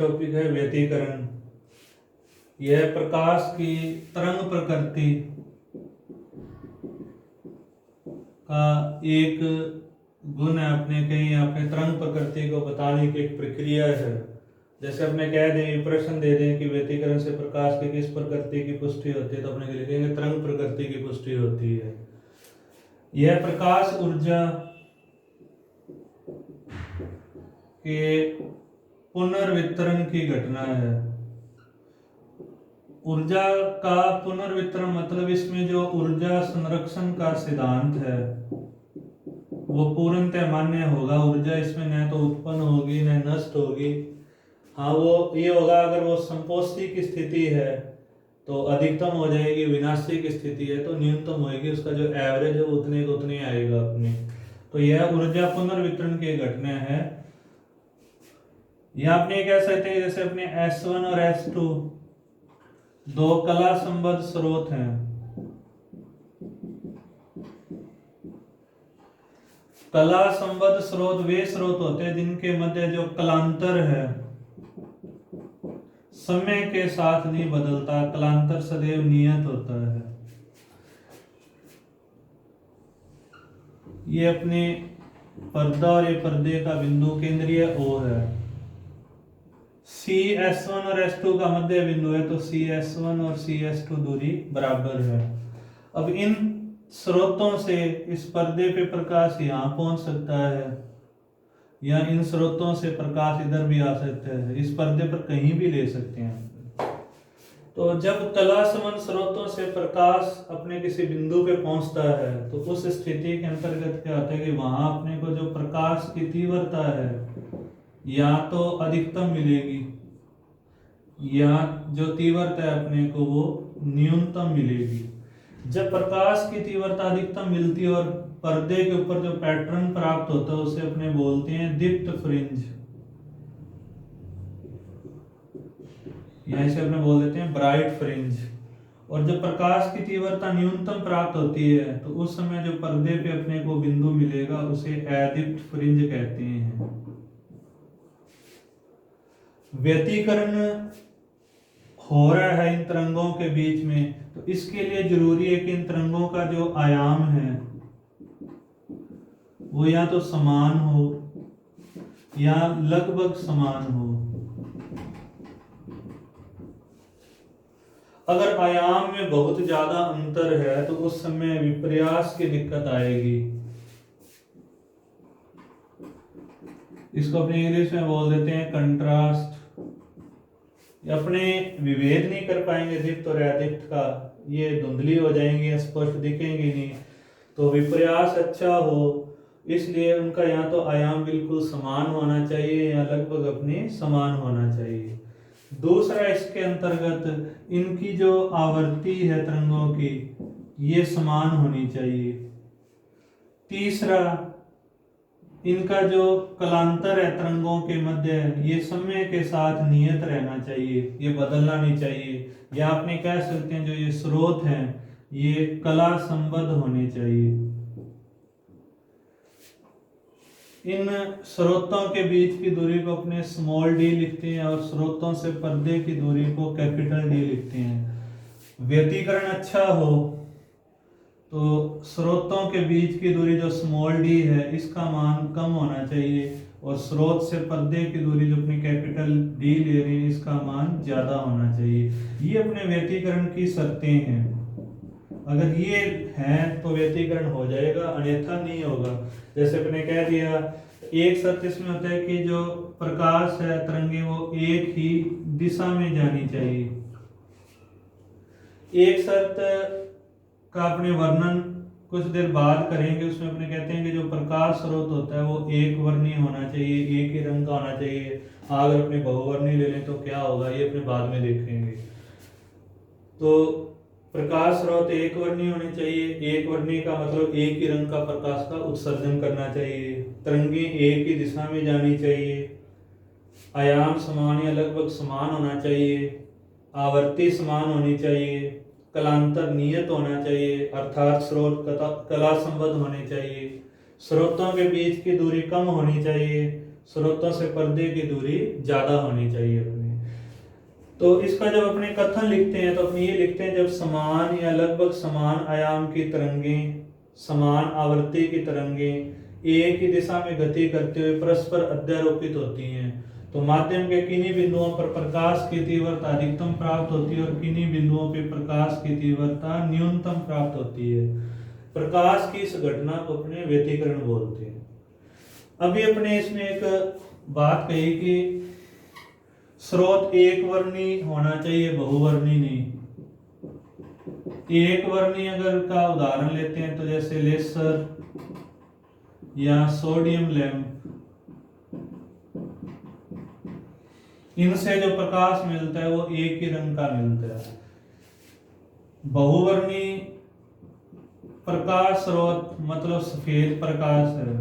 Topic है व्यतिकरण। यह प्रकाश की तरंग प्रकृति का एक गुण है। अपने कहीं अपने तरंग प्रकृति को बताने की एक प्रक्रिया है। जैसे अपने कह दें, प्रश्न दे दें कि व्यतिकरण से प्रकाश की किस प्रकृति की पुष्टि होती है, तो अपने लिखेंगे तरंग प्रकृति की पुष्टि होती है। यह प्रकाश ऊर्जा के पुनर्वितरण की घटना है। ऊर्जा का पुनर्वितरण मतलब इसमें जो ऊर्जा संरक्षण का सिद्धांत है वो पूर्णतः मान्य होगा। ऊर्जा इसमें न तो उत्पन्न होगी न नष्ट होगी। हाँ, वो ये होगा अगर वो संपोष्टि की स्थिति है तो अधिकतम हो जाएगी, विनाशी की स्थिति है तो न्यूनतम होगी। उसका जो एवरेज है उतने को उतने आएगा अपने। तो यह ऊर्जा पुनर्वितरण की घटना है। यह अपने कह सकते हैं जैसे अपने S1 और S2 दो कला संबद्ध स्रोत हैं। कला संबद्ध स्रोत वे स्रोत होते हैं जिनके मध्य जो कलांतर है समय के साथ नहीं बदलता, कलांतर सदैव नियत होता है। ये अपने पर्दा और ये पर्दे का बिंदु केंद्रीय O है। CS1 और S2 का मध्य बिंदु है तो CS1 और CS2 दूरी बराबर है। अब इन स्रोतों से इस पर्दे पे प्रकाश यहाँ पहुंच सकता है या इन स्रोतों से प्रकाश इधर भी आ सकता है। इस पर्दे पर कहीं भी ले सकते हैं। तो जब कला संबद्ध स्रोतों से प्रकाश अपने किसी बिंदु पे पहुंचता है तो उस स्थिति के अंतर्गत क्या होता है कि वहां अपने को जो प्रकाश की तीव्रता है या तो अधिकतम मिलेगी या जो तीव्रता है अपने को वो न्यूनतम मिलेगी। जब प्रकाश की तीव्रता अधिकतम मिलती है और पर्दे के ऊपर जो पैटर्न प्राप्त होता है उसे अपने बोलते हैं दीप्त फ्रिंज, या इसे अपने बोल देते हैं ब्राइट फ्रिंज। और जब प्रकाश की तीव्रता न्यूनतम प्राप्त होती है तो उस समय जो पर्दे पे अपने को बिंदु मिलेगा उसे अदीप्त फ्रिंज कहते हैं। व्यतिकरण हो रहा है इन तरंगों के बीच में तो इसके लिए जरूरी है कि इन तरंगों का जो आयाम है वो या तो समान हो या लगभग समान हो। अगर आयाम में बहुत ज्यादा अंतर है तो उस समय विपर्यास की दिक्कत आएगी। इसको अपने इंग्लिश में बोल देते हैं कंट्रास्ट। अपने विभेद नहीं कर पाएंगे दीप्त और अदीप्त का, ये धुंधली हो जाएंगे, स्पष्ट दिखेंगे नहीं। तो विपर्यास अच्छा हो इसलिए उनका या तो आयाम बिल्कुल समान होना चाहिए या लगभग अपने समान होना चाहिए। दूसरा, इसके अंतर्गत इनकी जो आवृत्ति है तरंगों की ये समान होनी चाहिए। तीसरा, इनका जो कलांतर है तरंगों के मध्य ये समय के साथ नियत रहना चाहिए, ये बदलना नहीं चाहिए। या आपने कह सकते हैं जो ये स्रोत हैं ये कला संबद्ध होने चाहिए। इन स्रोतों के बीच की दूरी को अपने स्मॉल डी लिखते हैं और स्रोतों से पर्दे की दूरी को कैपिटल डी लिखते हैं। व्यतिकरण अच्छा हो तो स्रोतों के बीच की दूरी जो स्मॉल डी है इसका मान कम होना चाहिए और स्रोत से पर्दे की दूरी जो अपनी कैपिटल डी ले रही है इसका मान ज्यादा होना चाहिए। ये अपने व्यतिकरण की शर्तें हैं। अगर ये है तो व्यतिकरण हो जाएगा, अन्यथा नहीं होगा। जैसे अपने कह दिया, एक शर्त इसमें होता है कि जो प्रकाश है तरंगे वो एक ही दिशा में जानी चाहिए। एक शर्त का अपने वर्णन कुछ देर बाद करेंगे। उसमें अपने कहते हैं कि जो प्रकाश स्रोत होता है वो एक वर्णीय होना चाहिए, एक ही रंग का होना चाहिए। अगर अपने बहुवर्णीय ले लें तो क्या होगा ये अपने बाद में देखेंगे। तो प्रकाश स्रोत एक वर्णीय होने चाहिए। एक वर्णीय का मतलब एक ही रंग का प्रकाश का उत्सर्जन करना चाहिए। तरंगे एक ही दिशा में जानी चाहिए। आयाम समान या लगभग समान होना चाहिए। आवृत्ति समान होनी चाहिए। कलांतर नियत होना चाहिए अर्थात स्रोत कला संबद्ध होने चाहिए। स्रोतों के बीच की दूरी कम होनी चाहिए। स्रोतों से पर्दे की दूरी ज्यादा होनी चाहिए अपनी। तो इसका जब अपने कथन लिखते हैं तो अपने ये लिखते हैं, जब समान या लगभग समान आयाम की तरंगें, समान आवृत्ति की तरंगें एक ही दिशा में गति करते हुए परस्पर अध्यारोपित होती हैं तो माध्यम के किन्हीं बिंदुओं पर प्रकाश की तीव्रता अधिकतम प्राप्त होती है और किन्हीं बिंदुओं पर प्रकाश की तीव्रता न्यूनतम प्राप्त होती है। प्रकाश की इस घटना को अपने व्यतिकरण बोलते हैं। अभी अपने इसमें एक बात कही कि स्रोत एक वर्णी होना चाहिए, बहुवर्णी नहीं। एक वर्णी अगर का उदाहरण लेते हैं तो जैसे लेसर या सोडियम लैंप, इनसे जो प्रकाश मिलता है वो एक ही रंग का मिलता है। बहुवर्णी प्रकाश स्रोत मतलब सफेद प्रकाश है।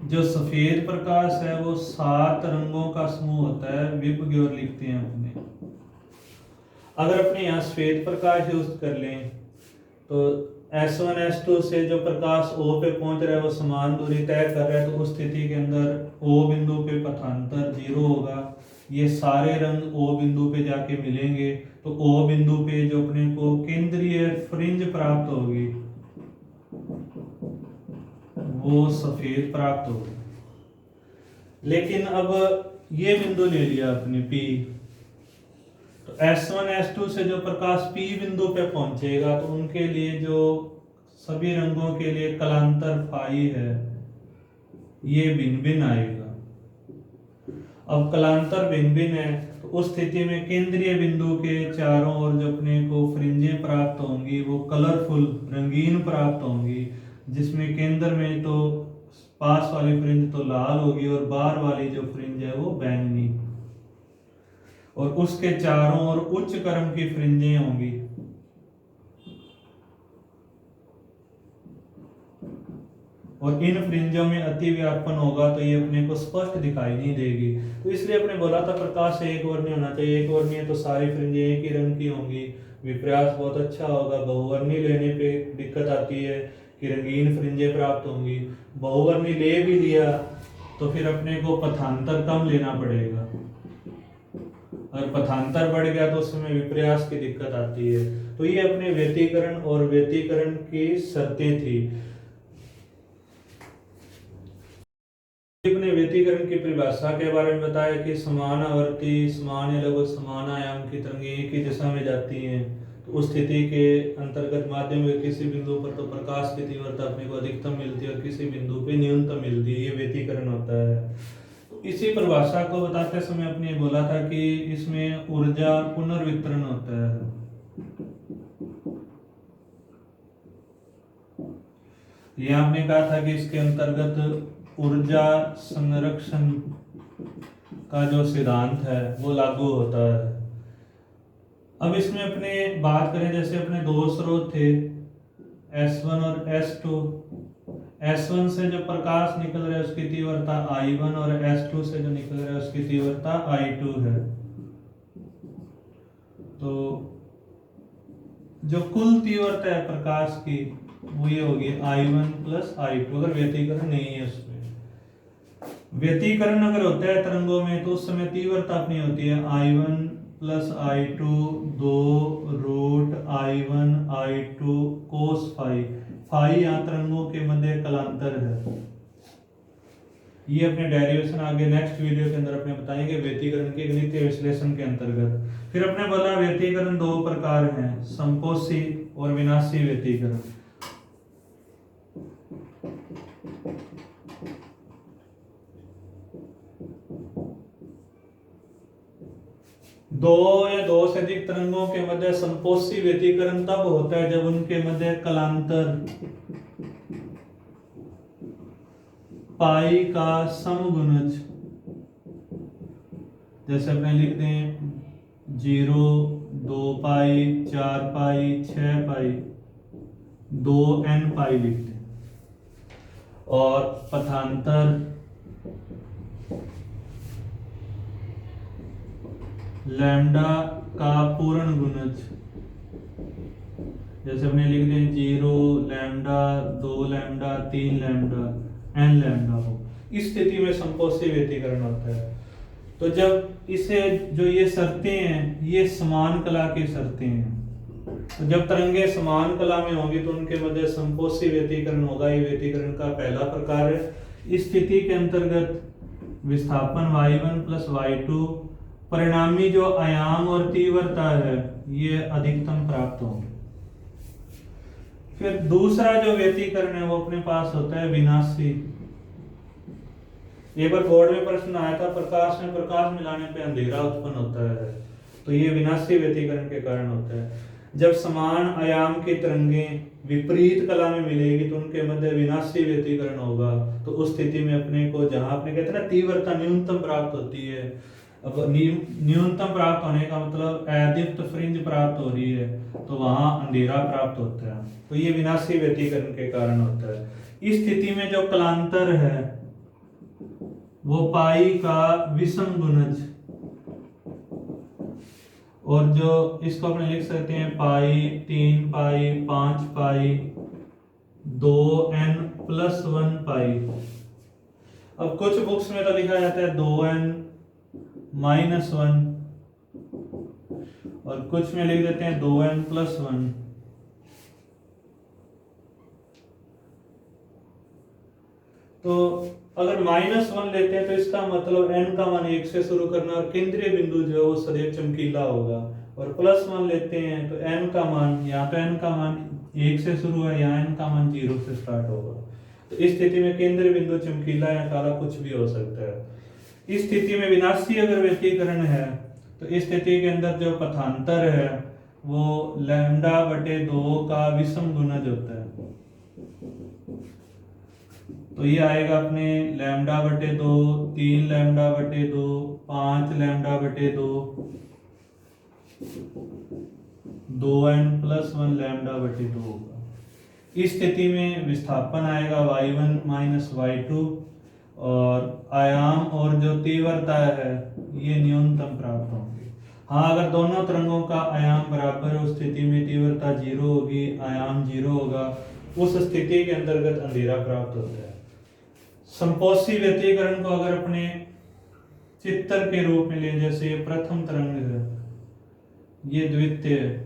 जो सफेद प्रकाश है वो 7 रंगों का समूह होता है, विप की ओर लिखते हैं अपने। अगर अपने यहाँ श्वेत प्रकाश यूज कर लें तो S1 S2 से जो प्रकाश O पे पहुंच रहा है वो समान दूरी तय कर रहा है, तो उस स्थिति के अंदर O बिंदु पे पथांतर 0 होगा। ये सारे रंग O बिंदु पे जाके मिलेंगे तो O बिंदु पे जो अपने को केंद्रीय फ्रिंज प्राप्त होगी वो सफेद प्राप्त होगी। लेकिन अब ये बिंदु ले लिया अपने P, तो S1 S2 से जो प्रकाश P बिंदु पे पहुंचेगा तो उनके लिए जो सभी रंगों के लिए कलांतर फाई है ये भिन्न भिन्न आएगा। अब कलांतर भिन्न भिन्न है तो उस स्थिति में केंद्रीय बिंदु के चारों ओर जो अपने को फ्रिंजें प्राप्त होंगी वो कलरफुल रंगीन प्राप्त होंगी, जिसमें केंद्र में तो पास वाली फ्रिंज तो लाल होगी और बाहर वाली जो फ्रिंज है वो बैंगनी, और उसके चारों ओर उच्च क्रम की फ्रिंजें होंगी। और इन फ्रिंजों में अति व्यापन होगा तो ये अपने को स्पष्ट दिखाई नहीं देगी। तो इसलिए अपने बोला था प्रकाश एक वर्णी होना चाहिए। एक वर्णी है तो सारी फ्रिंजें एक ही रंग की होंगी, विप्रयास बहुत अच्छा होगा। बहुवर्णी लेने पे दिक्कत आती है कि रंगीन फ्रिंजें प्राप्त होंगी। बहुवर्णी ले भी लिया तो फिर अपने को पथांतर कम लेना पड़ेगा, और पथांतर बढ़ गया तो उसमें विप्रयास की दिक्कत आती है। तो ये अपने व्यतिकरण और व्यतिकरण की शर्तें थी। अपने व्यतिकरण की परिभाषा के बारे में बताया कि समान आवर्ती, समान या लगभग समान आयाम की तरंगें एक ही दिशा में जाती हैं तो उस स्थिति के अंतर्गत माध्यम के किसी बिंदु पर तो प्रकाश की तीव्रता अपने को अधिकतम मिलती है और किसी बिंदु पे न्यूनतम मिलती है। ये व्यतिकरण होता है। तो इसी परिभाषा को बताते समय अपने बोला था कि इसमें ऊर्जा पुनर्वितरण होता है। ये आपने कहा था कि इसके अंतर्गत ऊर्जा संरक्षण का जो सिद्धांत है वो लागू होता है। अब इसमें अपने बात करें, जैसे अपने दो स्रोत थे S1 और S2। S1 से जो प्रकाश निकल रहा है उसकी तीव्रता I1 और S2 से जो निकल रहा है उसकी तीव्रता I2 है। तो जो कुल तीव्रता है प्रकाश की वो ये होगी I1 प्लस I2, अगर व्यतिकरण नहीं है उसमें। व्यतिकरण अगर होता है तरंगों में तो उस समय तीव्रता अपनी होती है I1 plus I2 2 root I1 I2 cos phi. Phi यहाँ तरंगों के मध्य कलांतर है। ये अपने डेरिवेशन आगे नेक्स्ट वीडियो के अंदर अपने बताएंगे व्यतिकरण के गणितीय विश्लेषण के अंतर्गत। फिर अपने बोला व्यतिकरण दो प्रकार हैं, संपोषी और विनाशी व्यतिकरण। दो या दो से अधिक तरंगों के मध्य संपोषी व्यतिकरण तब होता है जब उनके मध्य कलांतर पाई का समगुणज, जैसे अपने लिख दें 0 2 पाई 4 पाई 6 पाई 2n पाई लिख दें, और पथांतर लैम्डा का पूर्ण गुणज, जैसे हमने लिख दें 0 lambda 2 lambda 3 lambda n lambda हो। इस स्थिति में संपोषी व्यतिकरण होता है। तो जब इसे जो ये शर्तें हैं ये समान कला की शर्तें हैं, तो जब तरंगे समान कला में होंगी तो उनके मध्य संपोषी व्यतिकरण होगा। ये व्यतिकरण का पहला प्रकार है। इस स्थिति के अंतर्गत विस्थापन y1 प्लस y2, परिणामी जो आयाम और तीव्रता है ये अधिकतम प्राप्त होंगे। फिर दूसरा जो व्यतिकरण है वो अपने पास होता है विनाशी। एक बार बोर्ड में प्रश्न आया था, प्रकाश में प्रकाश मिलाने पे अंधेरा उत्पन्न होता है, तो ये विनाशी व्यतिकरण के कारण होता है। जब समान आयाम की तरंगें विपरीत कला में मिलेगी तो उनके मध्य विनाशी व्यतिकरण होगा। तो उस स्थिति में अपने को, जहां अपने कहते हैं ना तीव्रता न्यूनतम प्राप्त होती है, अब न्यूनतम प्राप्त होने का मतलब अदीप्त फ्रिंज प्राप्त हो रही है, तो वहां अंधेरा प्राप्त होता है। तो ये विनाशी व्यतिकरण के कारण होता है। इस स्थिति में जो कलांतर है वो पाई का विषम गुणज, और जो इसको अपने लिख सकते हैं पाई, 3 पाई, 5 पाई, 2n प्लस 1 पाई। अब कुछ बुक्स में तो लिखा जाता है 2n माइनस 1, और कुछ में लिख देते हैं 2n प्लस 1। तो अगर -1 लेते हैं तो इसका मतलब n का मान 1 से शुरू करना और केंद्रीय बिंदु जो है वो सदैव चमकीला होगा। और +1 लेते हैं तो n का मान, यहाँ पे n का मान 1 से शुरू है, यहाँ n का मान 0 से स्टार्ट होगा। तो इस स्थिति में केंद्रीय बिंदु चमकीला या काला कुछ भी हो सकता है। इस स्थिति में विनाशी अगर व्यतिकरण है तो इस स्थिति के अंदर जो पथांतर है वो λ/2 का विषम गुणज होता है। तो ये आएगा अपने λ/2, 3 λ/2, 5 λ/2, 2n प्लस 1 λ/2 होगा। इस स्थिति में विस्थापन आएगा y1 माइनस y2, और आयाम और जो तीव्रता है ये न्यूनतम प्राप्त होंगे। हाँ, अगर दोनों तरंगों का आयाम बराबर है उस स्थिति में तीव्रता 0 होगी, आयाम 0 होगा। उस स्थिति के अंतर्गत अंधेरा प्राप्त होता है। संपोषी व्यतिकरण को अगर अपने चित्र के रूप में ले, जैसे ये प्रथम तरंग है, ये द्वितीय,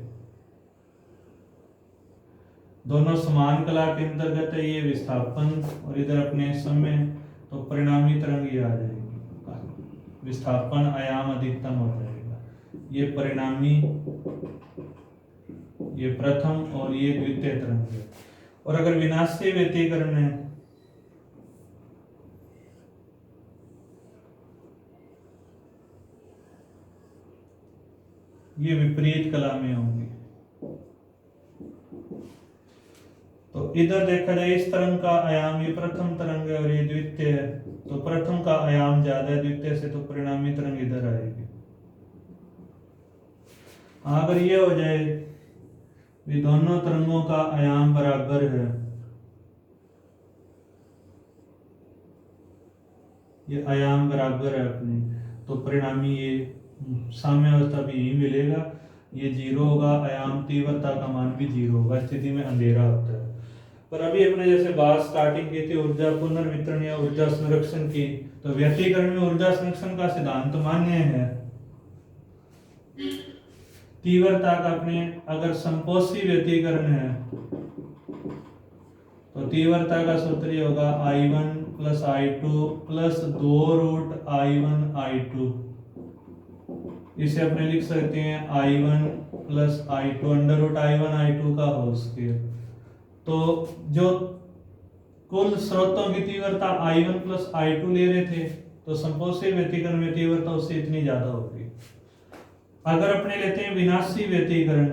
दोनों समान कला के अंतर्गत है, ये विस्थापन और इधर अपने समय, तो परिणामी तरंग ये आ जाएगी, विस्थापन आयाम अधिकतम हो जाएगा। ये परिणामी, ये प्रथम और ये द्वितीय तरंग है। और अगर विनाशी व्यतिकरण है ये विपरीत कला में होंगे। तो इधर देखा जाए इस तरंग का आयाम, ये प्रथम तरंग है और ये द्वितीय है, तो प्रथम का आयाम ज्यादा है द्वितीय से, तो परिणामी तरंग इधर आएगी। अगर ये हो जाए ये दोनों तरंगों का आयाम बराबर है, ये आयाम बराबर है अपने, तो परिणामी ये साम्य अवस्था भी यही मिलेगा, ये 0 होगा, आयाम तीव्रता का मान भी 0 होगा। स्थिति में अंधेरा होता है। पर अभी अपने जैसे बात स्टार्टिंग की थी ऊर्जा पुनर्वितरण या ऊर्जा संरक्षण की, तो व्यतिकरण में ऊर्जा संरक्षण का सिद्धांत मान्य है। तीव्रता का अपने अगर संपोषी व्यतिकरण है तो तीव्रता का सूत्र ये होगा I1 plus I2 plus 2√I1I2। इसे अपने लिख सकते हैं I1 प्लस I2 √I1I2 का होल स्क्वायर। तो जो कुल स्रोतों की तीव्रता I1 प्लस I2 ले रहे थे, तो संपोषी व्यतिकरण में तीव्रता उससे इतनी ज्यादा होगी। अगर अपने लेते हैं विनाशी व्यतिकरण,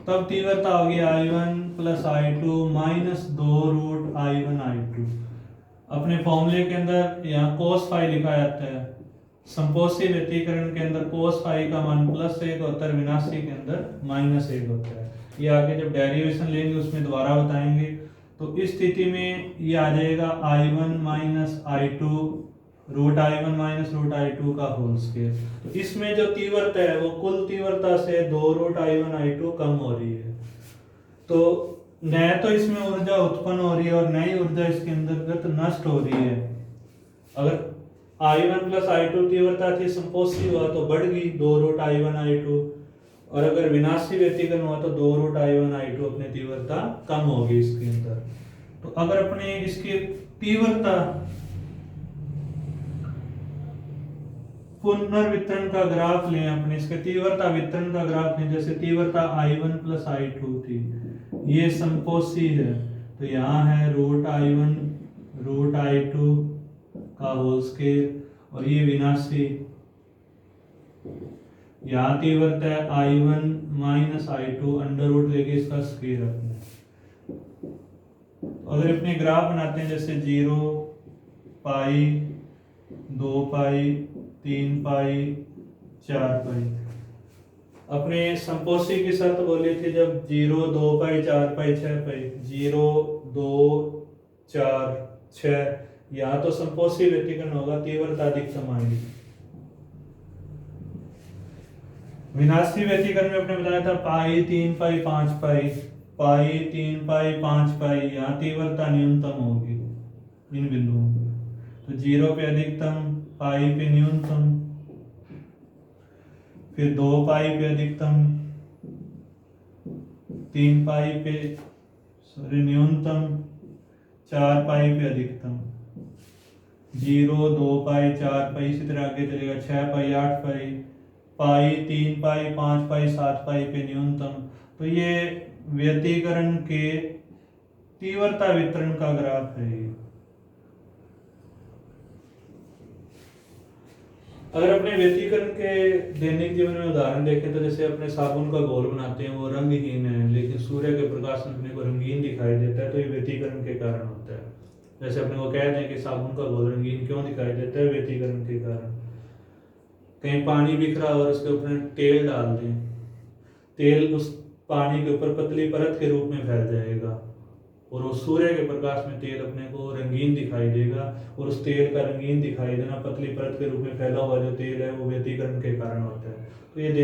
तब तीव्रता होगी I1 plus I2 minus 2√I1I2। अपने फॉर्मूले के अंदर यहाँ cos फाई लिखा जाता है। संपोषी व्यतिकरण के अंदर cos फाई का मान +1 होता है, विनाशी के अंदर -1 होता है। ये आगे जब डेरिवेशन लेंगे उसमें दोबारा बताएंगे। तो इस स्थिति में ये आ जाएगा I1 minus I2 √I1 minus √I2 का होल स्क्वायर। तो इसमें जो तीव्रता है वो कुल तीव्रता से 2√I1I2 कम हो रही है। तो न तो इसमें ऊर्जा उत्पन्न हो रही है और न ही ऊर्जा इसके अंतर्गत नष्ट हो रही है। अगर I1 प्लस I2 तीव्रता थी संपोषी हुआ तो बढ़ गई 2√I1I2, और अगर विनाशी व्यतिकरण हुआ तो 2√I1I2 अपनी तीव्रता कम होगी इसके अंदर। तो अगर अपने इसकी तीव्रता पुनर्वितरण का ग्राफ लें, अपने इसके तीव्रता वितरण का ग्राफ लें, जैसे तीव्रता I1 प्लस I2 थी, ये संपोषी है तो यहाँ है √I1 √I2 का होल स्क्वायर, और ये विनाशी, यहाँ तीव्रता है I1 minus I2 under root लेके इसका स्क्वायर अपने। अगर अपने ग्राफ बनाते हैं जैसे 0 पाई 2 पाई 3 पाई 4 पाई, अपने संपोषी की शर्त बोली थी जब 0 2 पाई 4 पाई 6 पाई, 0 2 4 6, यहाँ तो संपोषी व्यतिकरण होगा, तीव्रता अधिकतम आएगी। विनाशी व्यतिकरण में अपने बताया था पाई 3 पाई 5 पाई, पाई 3 पाई 5 पाई, यहाँ तीव्रता न्यूनतम होगी इन बिंदुओं पर। तो 0 पे अधिकतम, पाई पे न्यूनतम, फिर 2 पाई पे अधिकतम, 3 पाई पे न्यूनतम, 4 पाई पे अधिकतम, 0 2 पाई 4 पाई, इसी तरह आगे चलेगा 6 पाई 8 पाई, पाई 3 पाई 5 पाई 7 पाई पे न्यूनतम। तो ये व्यतिकरण के तीव्रता वितरण का ग्राफ है। अगर अपने व्यतिकरण के दैनिक जीवन में उदाहरण देखें तो जैसे अपने साबुन का घोल बनाते हैं वो रंगहीन है, लेकिन सूर्य के प्रकाश में अपने को रंगीन दिखाई देता है, तो ये व्यतिकरण के कारण होता है। जैसे अपने को कह दें कि साबुन का घोल रंगीन क्यों दिखाई देता है, व्यतिकरण के कारण। कहीं पानी बिखरा और उसके ऊपर तेल डाल दें, तेल उस पानी के ऊपर पतली परत के रूप में फैल जाएगा, और उस सूर्य के प्रकाश में तेल अपने को रंगीन दिखाई देगा, और उस तेल का रंगीन दिखाई देना पतली परत के रूप में फैला हुआ जो तेल है वो व्यतिकरण के कारण होता है। तो ये